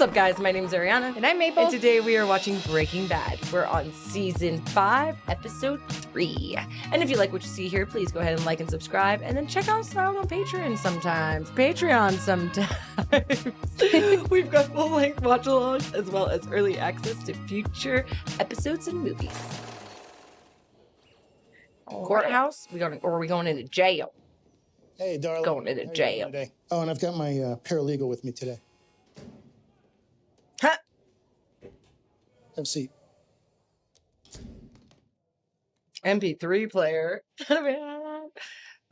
What's up, guys? My name is Arianna. And I'm Maple. And today we are watching Breaking Bad. We're on season 5, episode 3. And if you like what you see here, please go ahead and like and subscribe. And then check us out on Patreon sometimes. We've got full-length watch-alongs as well as early access to future episodes and movies. Courthouse? Or are we going into jail? Hey, darling. Going into jail. Today? Oh, and I've got my paralegal with me today. Huh? Have a seat. MP3 player.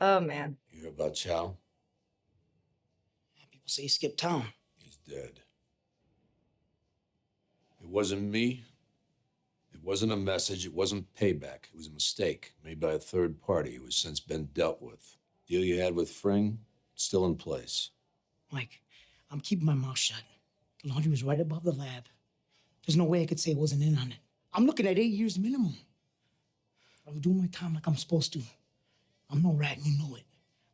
Oh, man. You hear about Chow? People say he skipped town. He's dead. It wasn't me. It wasn't a message. It wasn't payback. It was a mistake made by a third party who has since been dealt with. Deal you had with Fring, still in place. Mike, I'm keeping my mouth shut. The laundry was right above the lab. There's no way I could say I wasn't in on it. I'm looking at 8 years minimum. I'm doing my time like I'm supposed to. I'm no rat and you know it.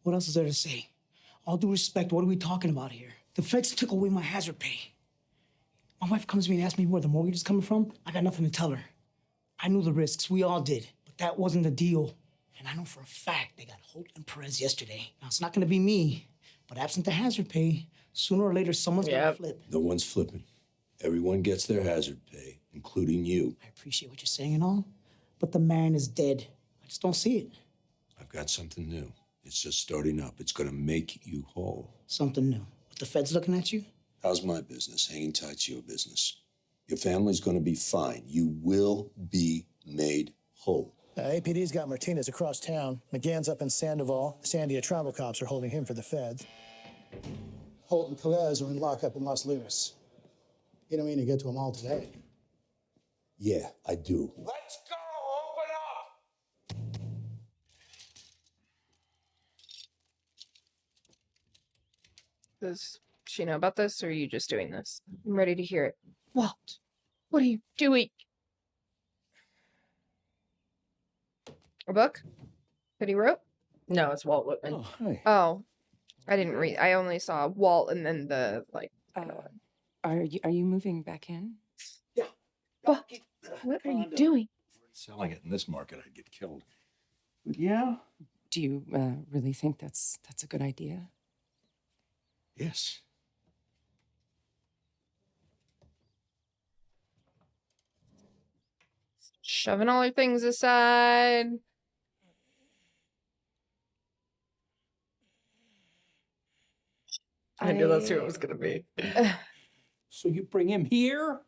What else is there to say? All due respect, what are we talking about here? The feds took away my hazard pay. My wife comes to me and asks me where the mortgage is coming from. I got nothing to tell her. I knew the risks, we all did, but that wasn't the deal. And I know for a fact they got Holt and Perez yesterday. Now, it's not gonna be me, but absent the hazard pay, sooner or later someone's gonna flip. No one's flipping. Everyone gets their hazard pay, including you. I appreciate what you're saying and all, but the man is dead. I just don't see it. I've got something new. It's just starting up. It's gonna make you whole. Something new. With the feds looking at you? How's my business? Hanging tight to your business. Your family's gonna be fine. You will be made whole. APD's got Martinez across town. McGann's up in Sandoval. Sandia travel cops are holding him for the feds. Holt and Perez are in lockup in Los Lunas. You don't mean to get to them all today. Yeah, I do. Let's go! Open up! Does she know about this, or are you just doing this? I'm ready to hear it. Walt, what are you doing? A book that he wrote? No, it's Walt Whitman. Oh, hi. Oh, I didn't read. I only saw Walt and then the Are you moving back in? Yeah. What are you doing? Selling it in this market, I'd get killed. But yeah. Do you really think that's a good idea? Yes. Shoving all her things aside. I knew that's who it was going to be. So you bring him here?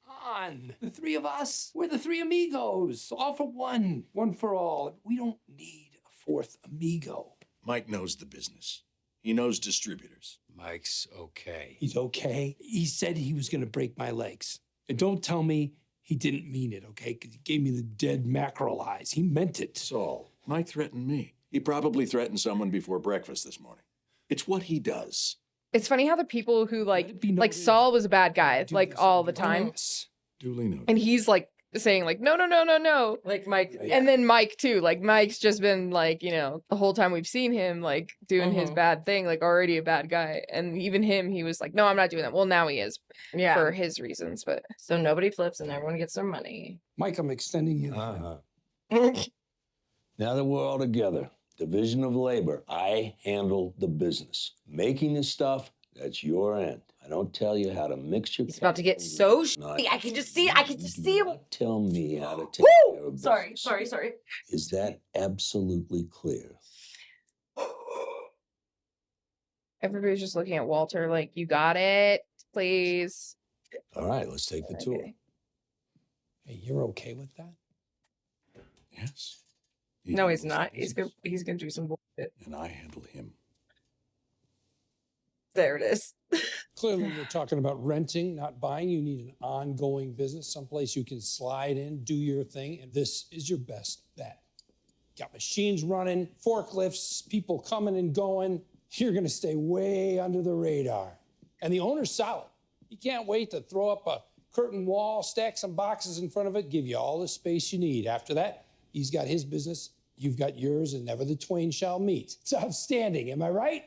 Come on. The three of us, we're the three amigos. All for one, one for all. We don't need a fourth amigo. Mike knows the business. He knows distributors. Mike's okay. He's okay? He said he was going to break my legs. And don't tell me he didn't mean it, okay? Because he gave me the dead mackerel eyes. He meant it. Saul, Mike threatened me. He probably threatened someone before breakfast this morning. It's what he does. It's funny how the people who Let it be noted, Saul was a bad guy, do like this all on the your time. ass. Duly noted. And he's like saying like, no. Like Mike. And then Mike too. Like Mike's just been like, the whole time we've seen him like doing his bad thing, like already a bad guy. And even him, he was like, no, I'm not doing that. Well, now he is for his reasons, but So nobody flips and everyone gets their money. Mike, I'm extending you. Now that we're all together, division of labor, I handle the business. Making the stuff, that's your end. I don't tell you how to mix your... He's about to get so Not- shitty. I can just see him. Not tell me how to take care Woo! of Sorry. business. Is that absolutely clear? everybody's just looking at Walter like, you got it, please. All right, let's take the tour. Okay. Hey, you're okay with that? Yes. No, he's handles not. the He's gonna do some bullshit. And I handle him. There it is. Clearly, we're talking about renting, not buying. You need an ongoing business, someplace you can slide in, do your thing, and this is your best bet. Got machines running, forklifts, people coming and going. You're gonna stay way under the radar. And the owner's solid. He can't wait to throw up a curtain wall, stack some boxes in front of it, give you all the space you need. After that, he's got his business, you've got yours, and never the twain shall meet. It's outstanding, am I right?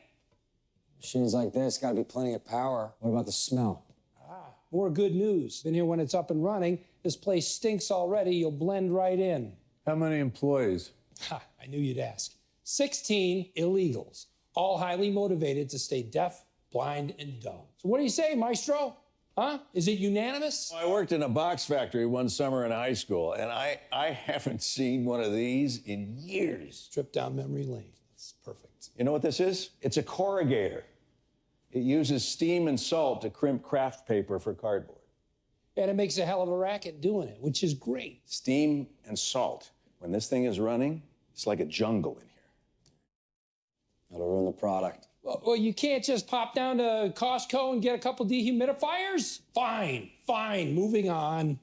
Machines like this, gotta be plenty of power. What about the smell? Ah, more good news. Been here when it's up and running. This place stinks already. You'll blend right in. How many employees? Ha, I knew you'd ask. 16 illegals, all highly motivated to stay deaf, blind, and dumb. So what do you say, Maestro? Huh? Is it unanimous? I worked in a box factory one summer in high school, and I haven't seen one of these in years. Trip down memory lane. It's perfect. You know what this is? It's a corrugator. It uses steam and salt to crimp craft paper for cardboard. And it makes a hell of a racket doing it, which is great. Steam and salt. When this thing is running, it's like a jungle in here. That'll ruin the product. Well, you can't just pop down to Costco and get a couple dehumidifiers? Fine, moving on.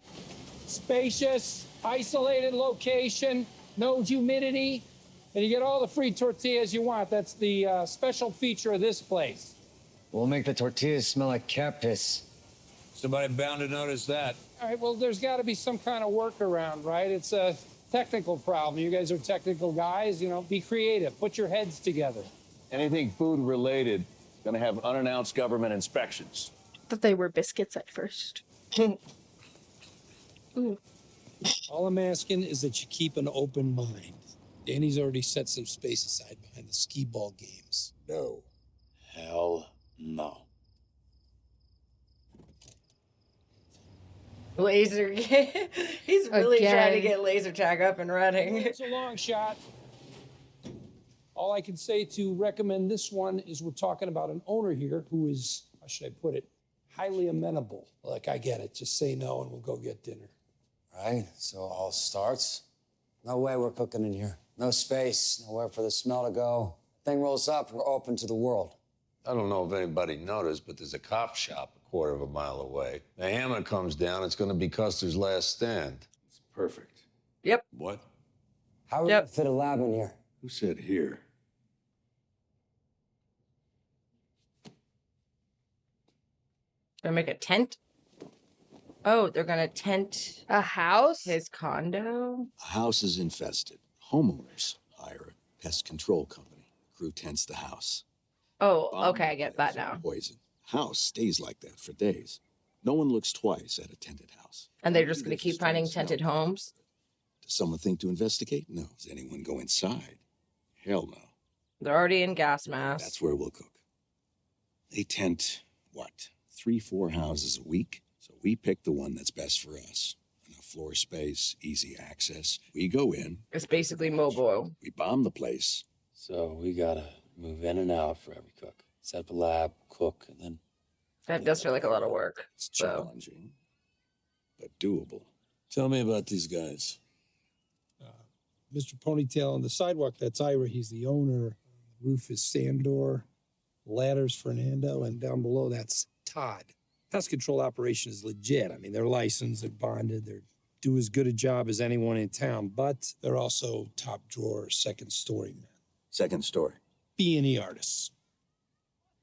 Spacious, isolated location, no humidity, and you get all the free tortillas you want. That's the special feature of this place. We'll make the tortillas smell like cat piss. Somebody bound to notice that. All right, well, there's got to be some kind of workaround, right? It's a technical problem. You guys are technical guys, you know, be creative, put your heads together. Anything food related is going to have unannounced government inspections. Thought they were biscuits at first. All I'm asking is that you keep an open mind. Danny's already set some space aside behind the skee ball games. No. Hell no. Laser. He's really trying to Again. get laser tag up and running. It's a long shot. All I can say to recommend this one is we're talking about an owner here who is, how should I put it, highly amenable. Like, I get it. Just say no and we'll go get dinner. Right? So it all starts. No way we're cooking in here. No space, nowhere for the smell to go. Thing rolls up, we're open to the world. I don't know if anybody noticed, but there's a cop shop a quarter of a mile away. The hammer comes down, it's going to be Custer's last stand. It's perfect. Yep. What? How are we gonna fit a lab in here? Who said here? Gonna make a tent? Oh, they're gonna tent A house? his condo? A house is infested. Homeowners hire a pest control company. Crew tents the house. Oh, Bomb okay, I get that plays now. Poison. House stays like that for days. No one looks twice at a tented house. And they're just gonna keep finding tented homes? Does someone think to investigate? No. Does anyone go inside? Hell no. They're already in gas masks. That's where we'll cook. They tent, what, 3-4 houses a week? So we pick the one that's best for us. Enough floor space, easy access. We go in. It's basically mobile. We bomb the place. So we gotta move in and out for every cook. Set up a lab, cook, and then... That does feel like a lot of work. It's So. challenging, but doable. Tell me about these guys. Mr. Ponytail on the sidewalk, that's Ira. He's the owner. The roof is Sandor. Ladders Fernando. And down below, that's Todd. Pest control operation is legit. I mean, they're licensed, they're bonded, they're do as good a job as anyone in town, but they're also top drawer, second story men. Second story. B&E artists.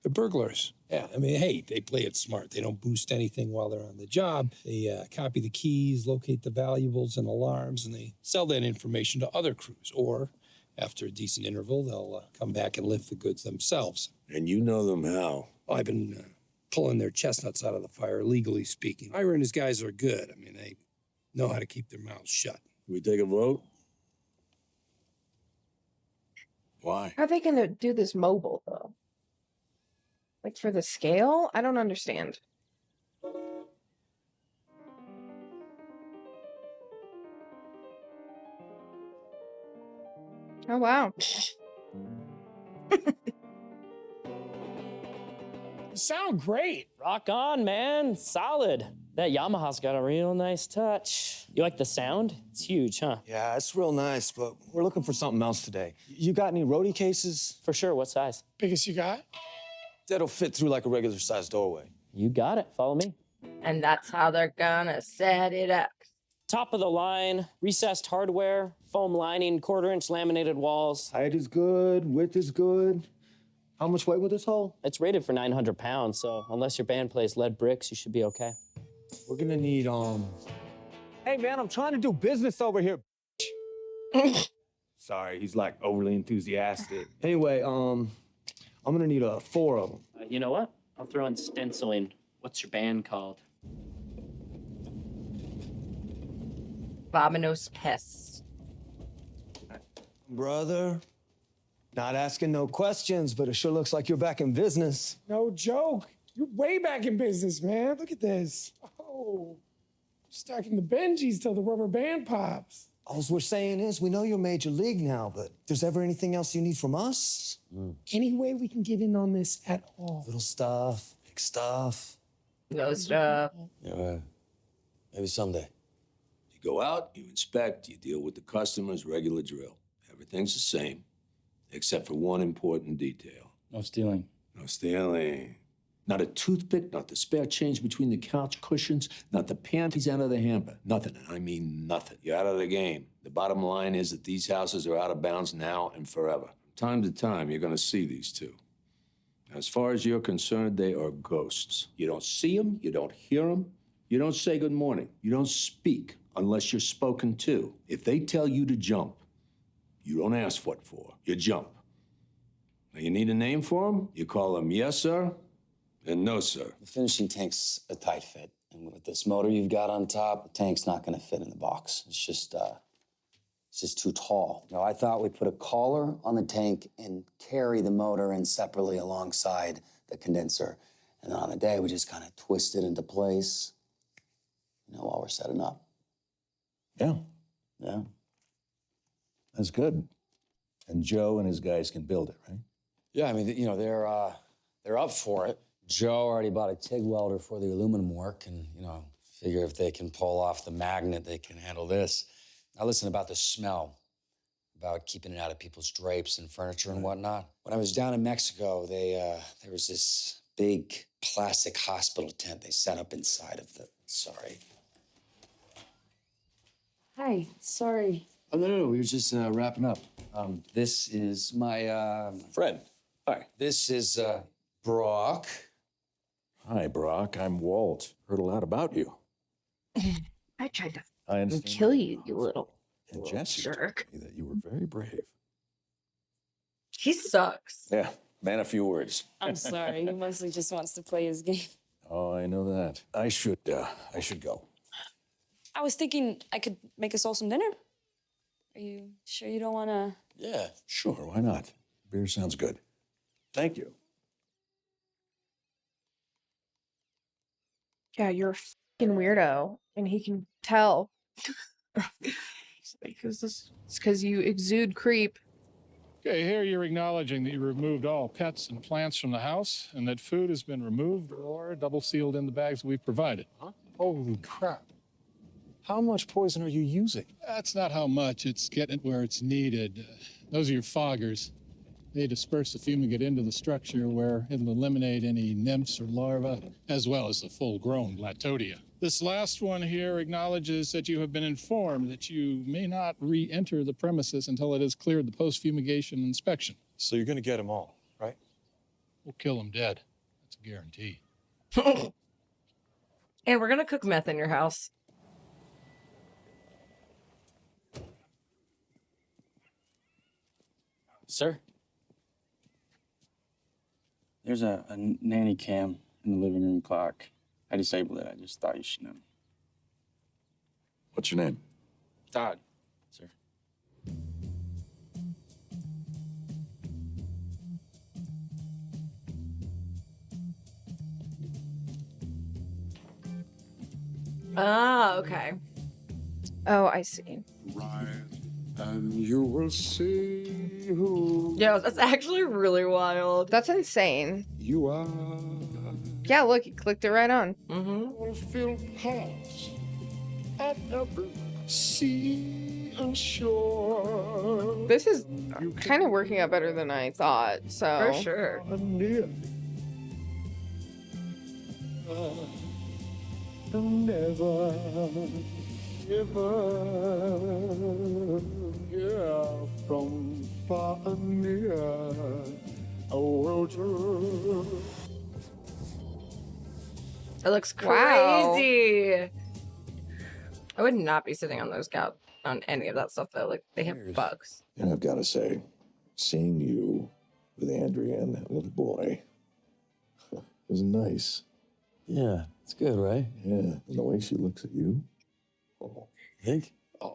They're burglars. Yeah, I mean, hey, they play it smart. They don't boost anything while they're on the job. They copy the keys, locate the valuables and alarms, and they sell that information to other crews. Or, after a decent interval, they'll come back and lift the goods themselves. And you know them how? Oh, I've been pulling their chestnuts out of the fire, legally speaking. Ira and his guys are good. I mean, they know how to keep their mouths shut. We take a vote? Why? How are they gonna do this mobile though? Like for the scale? I don't understand. Oh wow. Sound great. Rock on, man. Solid. That Yamaha's got a real nice touch. You like the sound? It's huge, huh? Yeah, it's real nice, but we're looking for something else today. You got any roadie cases? For sure. What size? Biggest you got? That'll fit through like a regular sized doorway. You got it. Follow me. And that's how they're gonna set it up. Top of the line, recessed hardware, foam lining, 1/4-inch laminated walls. Height is good, width is good. How much weight will this hold? It's rated for 900 pounds, so unless your band plays lead bricks, you should be okay. We're gonna need, Hey, man, I'm trying to do business over here. Sorry, he's like overly enthusiastic. Anyway, I'm gonna need 4 of them. You know what? I'll throw in stenciling. What's your band called? Vamonos Pest. Brother, not asking no questions, but it sure looks like you're back in business. No joke. You're way back in business, man. Look at this. Oh, stacking the Benjis till the rubber band pops. All we're saying is we know you're major league now, but if there's ever anything else you need from us? Any way we can get in on this at all? Little stuff, big stuff. No stuff. Yeah, maybe someday. You go out, you inspect, you deal with the customers, regular drill. Everything's the same, except for one important detail. No stealing. No stealing. Not a toothpick, not the spare change between the couch cushions, not the panties out of the hamper. Nothing, and I mean nothing. You're out of the game. The bottom line is that these houses are out of bounds now and forever. From time to time, you're gonna see these two. As far as you're concerned, they are ghosts. You don't see them, you don't hear them, you don't say good morning, you don't speak unless you're spoken to. If they tell you to jump, you don't ask what for, you jump. Now, you need a name for them, you call them yes, sir, and no, sir. The finishing tank's a tight fit. And with this motor you've got on top, the tank's not gonna fit in the box. It's just too tall. You know, I thought we'd put a collar on the tank and carry the motor in separately alongside the condenser. And then on the day, we just kind of twist it into place, you know, while we're setting up. Yeah, Yeah. that's good. And Joe and his guys can build it, right? Yeah, I mean, you know, they're up for it. Joe already bought a TIG welder for the aluminum work, and, you know, figure if they can pull off the magnet, they can handle this. Now listen about the smell, about keeping it out of people's drapes and furniture and whatnot. When I was down in Mexico, there was this big plastic hospital tent they set up inside of the, sorry. Hi, sorry. Oh, no, we were just wrapping up. This is my, Fred, hi. This is, Brock. Hi, Brock. I'm Walt. Heard a lot about you. I tried to I understand. kill you, you little And Jesse jerk. told me that you were very brave. He sucks. Yeah, man, a few words. I'm sorry. He mostly just wants to play his game. Oh, I know that. I should go. I was thinking I could make us all some dinner. Are you sure you don't want to? Yeah, sure. Why not? Beer sounds good. Thank you. Yeah, you're a fucking weirdo, and he can tell. It's because you exude creep. Okay, here you're acknowledging that you removed all pets and plants from the house and that food has been removed or double sealed in the bags we've provided. Huh? Holy crap. How much poison are you using? That's not how much, it's getting where it's needed. Those are your foggers. They disperse the fumigate into the structure where it'll eliminate any nymphs or larvae, as well as the full-grown Latodia. This last one here acknowledges that you have been informed that you may not re-enter the premises until it has cleared the post-fumigation inspection. So you're gonna get them all, right? We'll kill them dead. That's a guarantee. And we're gonna cook meth in your house. Sir? There's a nanny cam in the living room clock. I disabled it. I just thought you should know. What's your name? Todd, sir. Ah, okay. Oh, I see. And you will see who Yeah, that's actually really wild. That's insane. you are. Yeah, look, he clicked it right on. Will fill paths at every sea and shore. This is kind of working out better than I thought, so. For sure. Near. Never, ever, yeah, from far and near, a world tour. It looks Wow. crazy. I would not be sitting on those couch on any of that stuff though. Like they have bugs. And I've got to say, seeing you with Andrea and that little boy was nice. Yeah, it's good, right? Yeah, and the way she looks at you. Oh, Think? oh,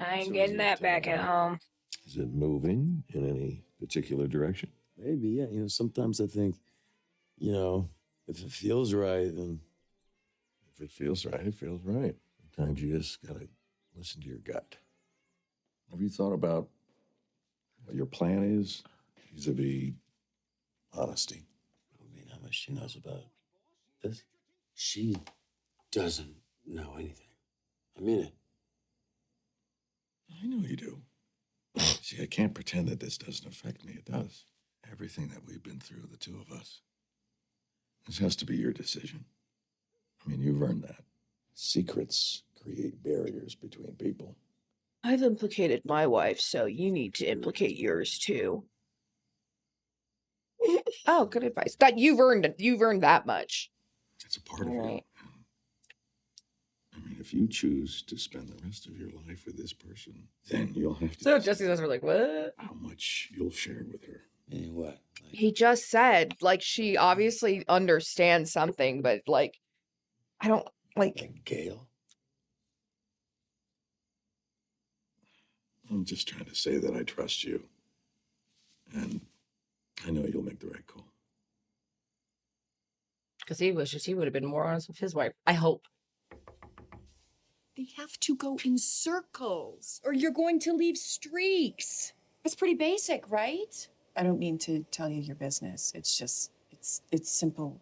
I ain't So getting is that it, back at home. Is it moving in any particular direction? Maybe, yeah. Sometimes I think, if it feels right, then If it feels right, it feels right. Sometimes you just gotta listen to your gut. Have you thought about what your plan is vis-a-vis honesty? I mean, how much she knows about this? She doesn't know anything. I mean it. I know you do. See, I can't pretend that this doesn't affect me. It does. Everything that we've been through, the two of us. This has to be your decision. I mean, you've earned that. Secrets create barriers between people. I've implicated my wife, so you need to implicate yours too. Oh, good advice. That you've earned it. You've earned that much. It's a part of All you. right. I mean, if you choose to spend the rest of your life with this person, then you'll have to So decide Jesse's eyes were like, what? how much you'll share with her. And what? He just said, like, she obviously understands something, but like, I don't like Gail? I'm just trying to say that I trust you. And I know you'll make the right call. Because he wishes he would have been more honest with his wife. I hope. They have to go in circles, or you're going to leave streaks. That's pretty basic, right? I don't mean to tell you your business. It's just, it's simple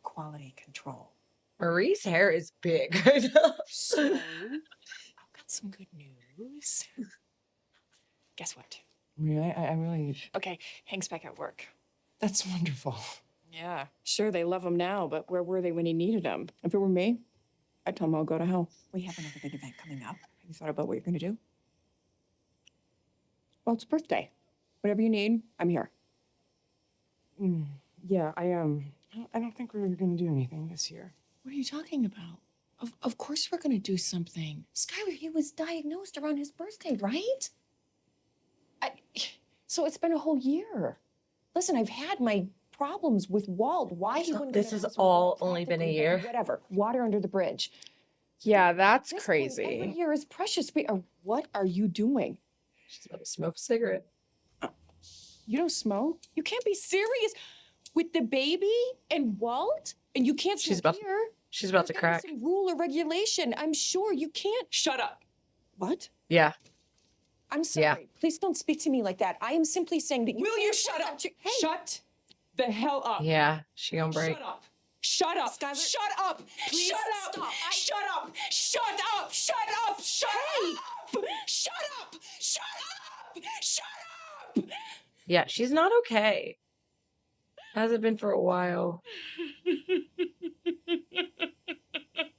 quality control. Marie's hair is big. So, I've got some good news. Guess what? Really? I really... Okay, Hank's back at work. That's wonderful. Yeah, sure, they love him now, but where were they when he needed them? If it were me, I'd tell him I'll go to hell. We have another big event coming up. Have you thought about what you're going to do? Well, it's birthday. Whatever you need, I'm here. Yeah, I don't think we're going to do anything this year. What are you talking about? Of course we're gonna do something. Skylar, he was diagnosed around his birthday, right? So it's been a whole year. Listen, I've had my problems with Walt. Why he wouldn't? This has all only been a year. Whatever. Water under the bridge. Yeah, that's This point, crazy. every year is precious. What are you doing? She's about to smoke a cigarette. You don't smoke? You can't be serious with the baby and Walt, and you can't smoke here. She's about to There's gotta crack. be some rule or regulation. I'm sure you can't. Shut up. What? Yeah. I'm sorry. Please don't speak to me like that. I am simply saying that you. Will you shut up? Hey. Shut the hell up. Yeah, she gonna break. Shut up. Shut up. Skylar, Shut up. please Shut up. stop. Shut up. Shut up. Shut up. Shut up. Shut up. Shut up. Shut up. Yeah, she's not okay. Hasn't been for a while.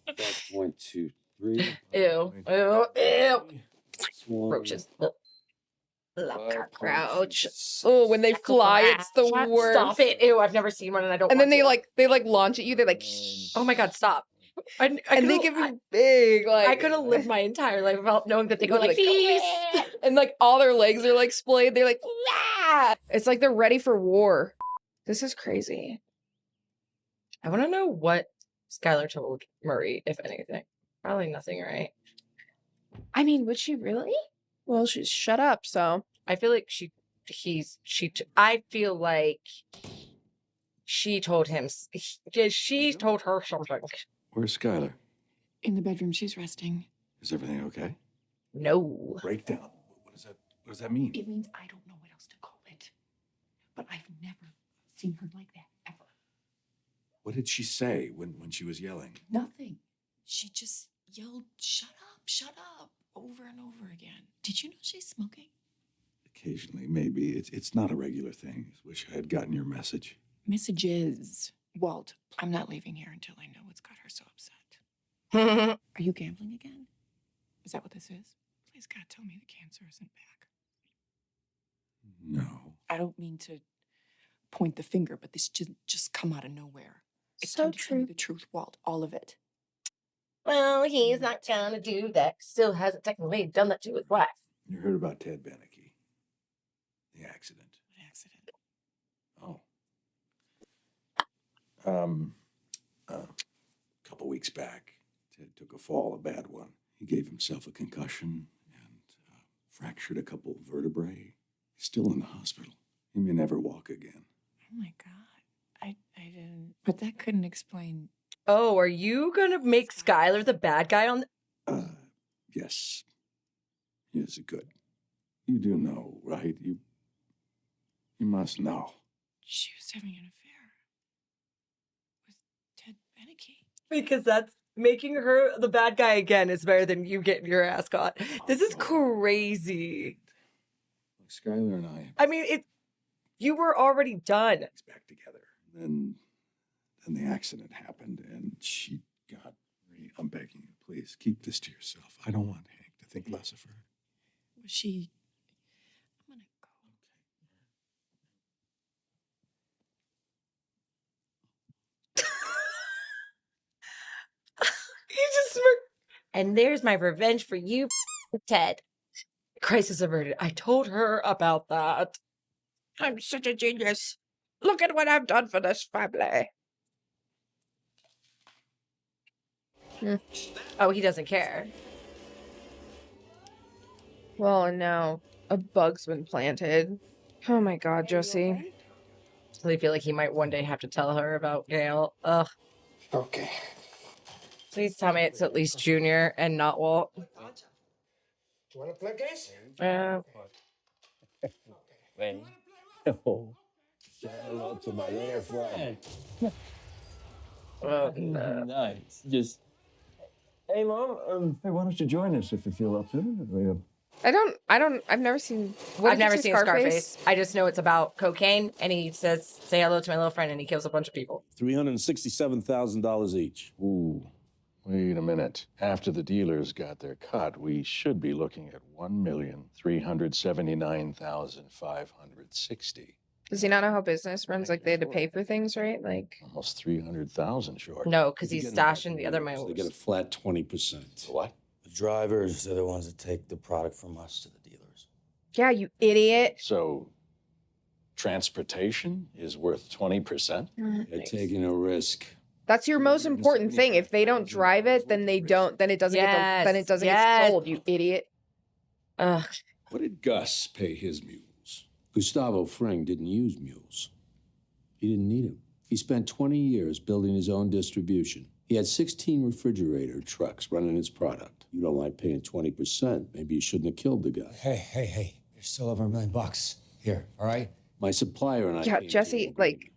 That's 1, 2, 3. Ew. Ew. Ew. Swan. Roaches. Ugh. Love cockroach. Oh, when they fly, it's the Stop worst. it. Ew, I've never seen one and I don't And want then to. they launch at you. They're like, Oh my god, stop. and they give you big like. I could have lived my entire life without knowing that they go like, "Peace," and like all their legs are like splayed. They're like, "Nah!" It's like they're ready for war. This is crazy. I want to know what Skylar told Murray, if anything. Probably nothing, right? I mean, would she really? Well, she's shut up, so I feel like I feel like she told him, she told her something. Where's Skylar? In the bedroom, she's resting. Is everything okay? No. Breakdown. What does that mean? It means I don't know what else to call it. But I've never seen her like that, ever. What did she say when she was yelling? Nothing. She just yelled, shut up, over and over again. Did you know she's smoking? Occasionally, maybe. It's not a regular thing. Wish I had gotten your message. Messages. Walt, I'm not leaving here until I know what's got her so upset. Are you gambling again? Is that what this is? Please, God, tell me the cancer isn't back. No. I don't mean to point the finger, but this just come out of nowhere. It's So time to tell me true. the truth, Walt. All of it. Well, he's not trying to do that. Still hasn't technically done that to his wife. You heard about Ted Beneke. The accident. What accident? Oh. A couple weeks back, Ted took a fall, a bad one. He gave himself a concussion, and fractured a couple of vertebrae. He's still in the hospital. He may never walk again. Oh my God. I didn't. But that couldn't explain. Oh, are you gonna make Skylar the bad guy on? Yes. Yes, it could. You do know, right? You must know. She was having an affair with Ted Beneke. Because that's making her the bad guy again is better than you getting your ass caught. This is crazy. Skylar and I. I mean, you were already done. Back together. Then the accident happened, and she got. I'm begging you, please keep this to yourself. I don't want Hank to think less of her. Was she? I'm gonna go. He just smirked. And there's my revenge for you, Ted. Crisis averted. I told her about that. I'm such a genius. Look at what I've done for this family. Oh, he doesn't care. Well, and now a bug's been planted. Oh my God, Jesse. So they feel like he might one day have to tell her about Gail. Ugh. Okay. Please tell me it's at least Junior and not Walt. You want to play games? Yeah. Wait. Oh, say hello to my little friend. Oh, no. Nice. Just. Hey, Mom. Hey, why don't you join us if you feel up to it? I've never seen. I've never seen Scarface. I just know it's about cocaine, and he says, "Say hello to my little friend," and he kills a bunch of people. $367,000 each. Ooh, wait a minute. After the dealers got their cut, we should be looking at $1,379,560. Does he not know how business runs? Like they had to pay for things, right? Like Almost 300,000 short. No, because he's stashing the other moves. They get a flat 20%. What? The drivers are the ones that take the product from us to the dealers. Yeah, you idiot. So, transportation is worth 20%? They're taking a risk. That's your most important thing. If they don't drive it, then they don't. Then it doesn't get. Then it doesn't get sold. You idiot. Ugh. What did Gus pay his mules? Gustavo Fring didn't use mules. He didn't need them. He spent 20 years building his own distribution. He had 16 refrigerator trucks running his product. You don't like paying 20%. Maybe you shouldn't have killed the guy. Hey. You're still over $1 million. Here, all right? My supplier and I. Yeah, Jesse, like.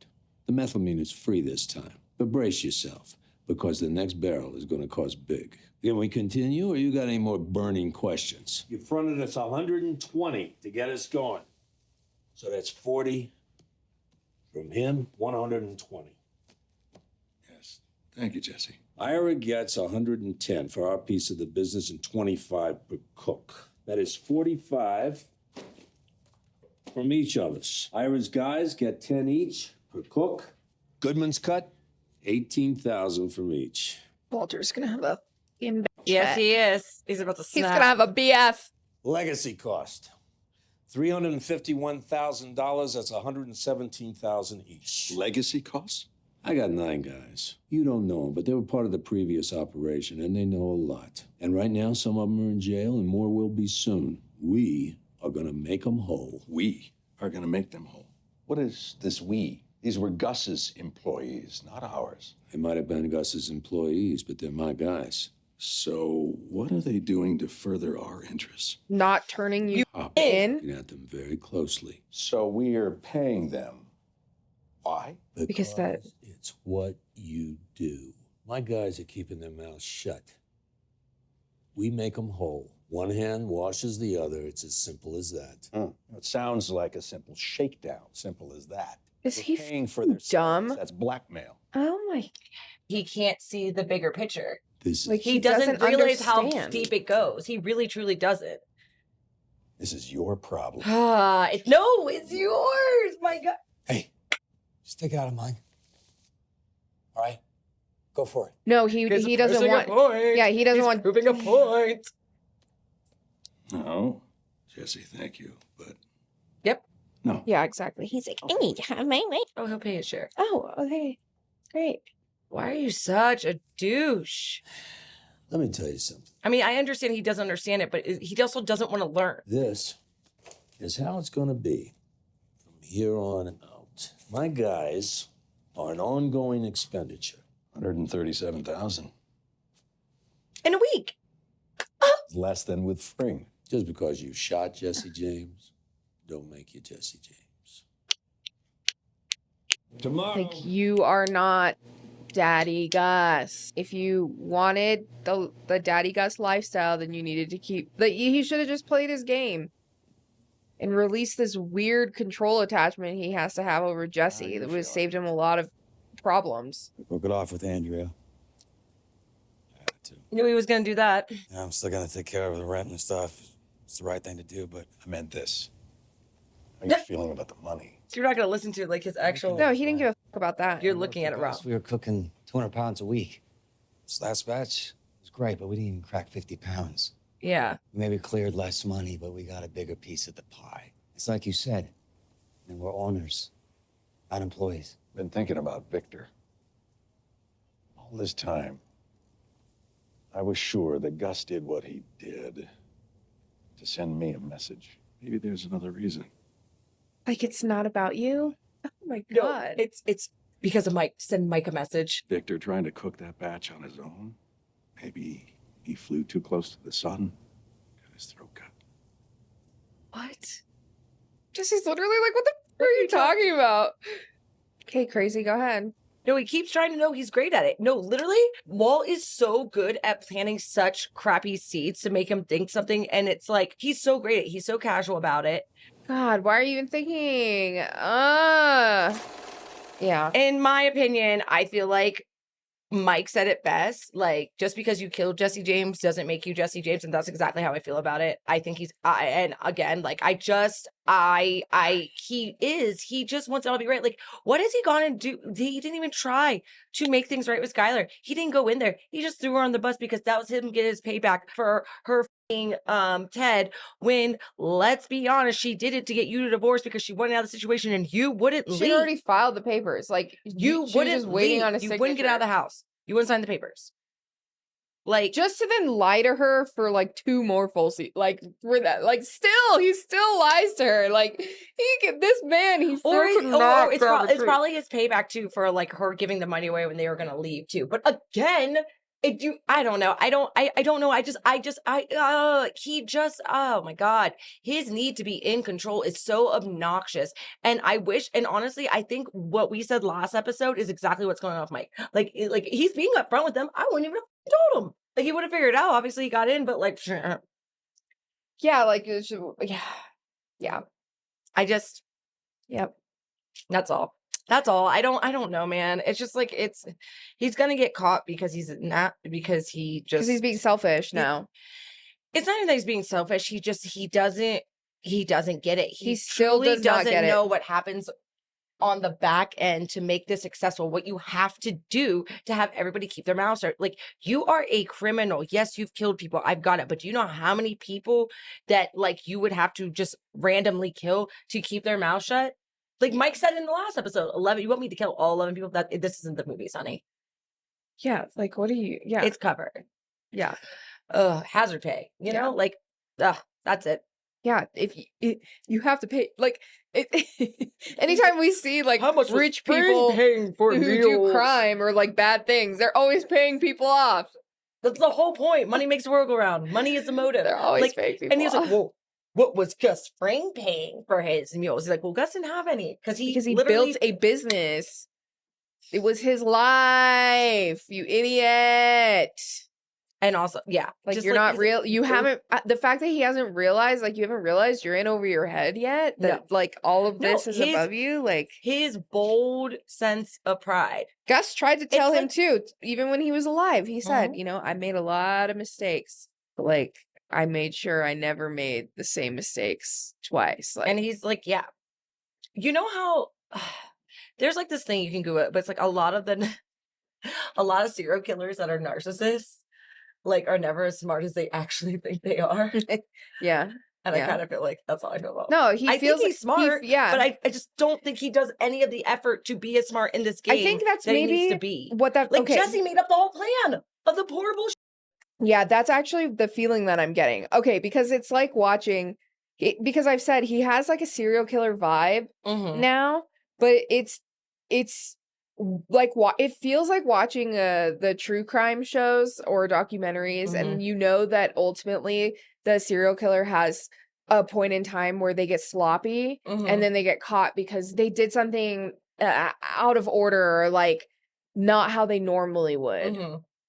The methylamine is free this time. But brace yourself, because the next barrel is going to cost big. Can we continue, or you got any more burning questions? You fronted us 120 to get us going. So that's 40 from him, 120. Yes. Thank you, Jesse. Ira gets 110 for our piece of the business and 25 per cook. That is 45 from each of us. Ira's guys get 10 each per cook. Goodman's cut, 18,000 from each. Walter's gonna have a. Yes, he is. He's about to snap. He's gonna have a BF. Legacy cost. $351,000, that's $117,000 each. Legacy costs? I got 9 guys. You don't know them, but they were part of the previous operation, and they know a lot. And right now, some of them are in jail, and more will be soon. We are gonna make them whole. We are gonna make them whole. What is this we? These were Gus's employees, not ours. They might have been Gus's employees, but they're my guys. So what are they doing to further our interests? Not turning you in. Looking at them very closely. So we are paying them. Why? Because that it's what you do. My guys are keeping their mouths shut. We make them whole. One hand washes the other. It's as simple as that. It sounds like a simple shakedown. Simple as that. Is We're he paying for their dumb? service. That's blackmail. Oh my. He can't see the bigger picture. This Like is, he doesn't realize how understand. deep it goes. He really, truly doesn't. This is your problem. No, it's yours. My God. Hey, stick it out of mine. All right? Go for it. No, he doesn't want. Yeah, he doesn't want. Proving a point. No, Jesse, thank you, but Yep. no. Yeah, exactly. He's like, I need to have my way. Oh, he'll pay his share. Oh, okay, great. Why are you such a douche? Let me tell you something. I mean, I understand he doesn't understand it, but he also doesn't want to learn. This is how it's going to be from here on out. My guys are an ongoing expenditure. 137,000. In a week. Less than with Fring. Just because you shot Jesse James, don't make you Jesse James. Tomorrow. Like, you are not Daddy Gus. If you wanted the Daddy Gus lifestyle, then you needed to keep... he should have just played his game and released this weird control attachment he has to have over Jesse that would have saved him a lot of problems. Broke it off with Andrea. Knew he was going to do that. Yeah, I'm still gonna take care of the rent and stuff. It's the right thing to do, but I meant this. How are you feeling about the money? So you're not going to listen to like his actual... No, he didn't give a fuck about that. You're looking at it wrong. we were cooking 200 pounds a week. This last batch was great, but we didn't even crack 50 pounds. Yeah. We maybe cleared less money, but we got a bigger piece of the pie. It's like you said, and we're owners, not employees. Been thinking about Victor. All this time, I was sure that Gus did what he did to send me a message. Maybe there's another reason. Like, it's not about you? Oh my No, God. it's because of Mike. Send Mike a message. Victor trying to cook that batch on his own. Maybe he flew too close to the sun. Got his throat cut. What? Jesse's literally like, what the fuck are you talking about? Okay, crazy, go ahead. No, he keeps trying to know he's great at it. No, literally, Walt is so good at planting such crappy seeds to make him think something. And it's like, he's so great at it. He's so casual about it. God, why are you even thinking? Yeah. In my opinion, I feel like Mike said it best. Like, just because you killed Jesse James doesn't make you Jesse James. And that's exactly how I feel about it. I think and again, like, he just wants it all to be right. Like, what has he gone and do? He didn't even try to make things right with Skylar. He didn't go in there. He just threw her on the bus because that was him getting his payback for her Ted, when, let's be honest, she did it to get you to divorce because she wanted out of the situation and you wouldn't leave. She already filed the papers. Like, you she wouldn't was just waiting leave. on a You signature. wouldn't get out of the house. You wouldn't sign the papers. Like, just to then lie to her for like 2 more full seasons. Like, for that, like, he still lies to her. Like, this man, he's or it's probably his payback too for like her giving the money away when they were gonna leave too. But again, I don't know. I don't know. Oh my God. His need to be in control is so obnoxious. And honestly, I think what we said last episode is exactly what's going on with Mike. Like he's being upfront with them. I wouldn't even have told him. Like, he would have figured it out. Obviously, he got in, but like, yeah, like, yeah. Yep. That's all. That's all. I don't know, man. It's just like, he's gonna get caught because he's being selfish now. It's not even that he's being selfish. He doesn't get it. He still truly doesn't know what happens on the back end to make this successful, what you have to do to have everybody keep their mouths shut. Like, you are a criminal. Yes, you've killed people. I've got it. But do you know how many people that like you would have to just randomly kill to keep their mouth shut? Like Mike said in the last episode, 11. You want me to kill all 11 people? This isn't the movie, Sonny. Yeah, like, what are you? Yeah, it's covered. Yeah, hazard pay. You know, like, that's it. Yeah, if you have to pay, like, anytime we see like how much rich people paying for who do crime or like bad things, they're always paying people off. That's the whole point. Money makes the world go round. Money is the motive. They're always like, paying people and he's off. like, whoa. What was Gus Fring paying for his mules? He's like, well, Gus didn't have any because he built a business. It was his life, you idiot. And also, yeah, like, just you're not real. You haven't. The fact that he hasn't realized, like, you haven't realized you're in over your head yet. That like all of this is above you. Like, his bold sense of pride. Gus tried to tell him too, even when he was alive. He said, you know, I made a lot of mistakes, but like, I made sure I never made the same mistakes twice. Like, and he's like, yeah. You know how there's like this thing you can Google it, but it's like a lot of serial killers that are narcissists, like, are never as smart as they actually think they are. Yeah. And I kind of feel like that's all I know about. No, I think he's smart. Yeah. But I just don't think he does any of the effort to be as smart in this game. I think that's that maybe he needs to be. what that Jesse made up the whole plan of the poor bullshit. Yeah, that's actually the feeling that I'm getting. Okay, because it's like watching, because I've said he has like a serial killer vibe now, but it's like it feels like watching the true crime shows or documentaries, and you know that ultimately the serial killer has a point in time where they get sloppy and then they get caught because they did something out of order or like not how they normally would.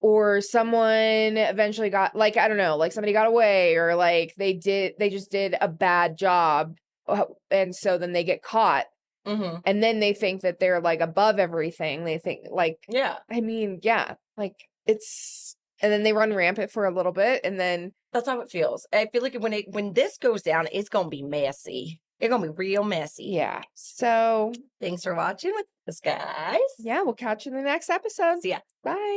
Or someone eventually got, like, I don't know, like somebody got away, or like they just did a bad job, and so then they get caught, and then they think that they're like above everything. They think like, Yeah. I mean, yeah, like it's, and then they run rampant for a little bit, and then That's how it feels. I feel like when this goes down, it's gonna be messy. It's gonna be real messy. Yeah. So thanks for watching with us, guys. Yeah, we'll catch you in the next episode. See ya. Bye.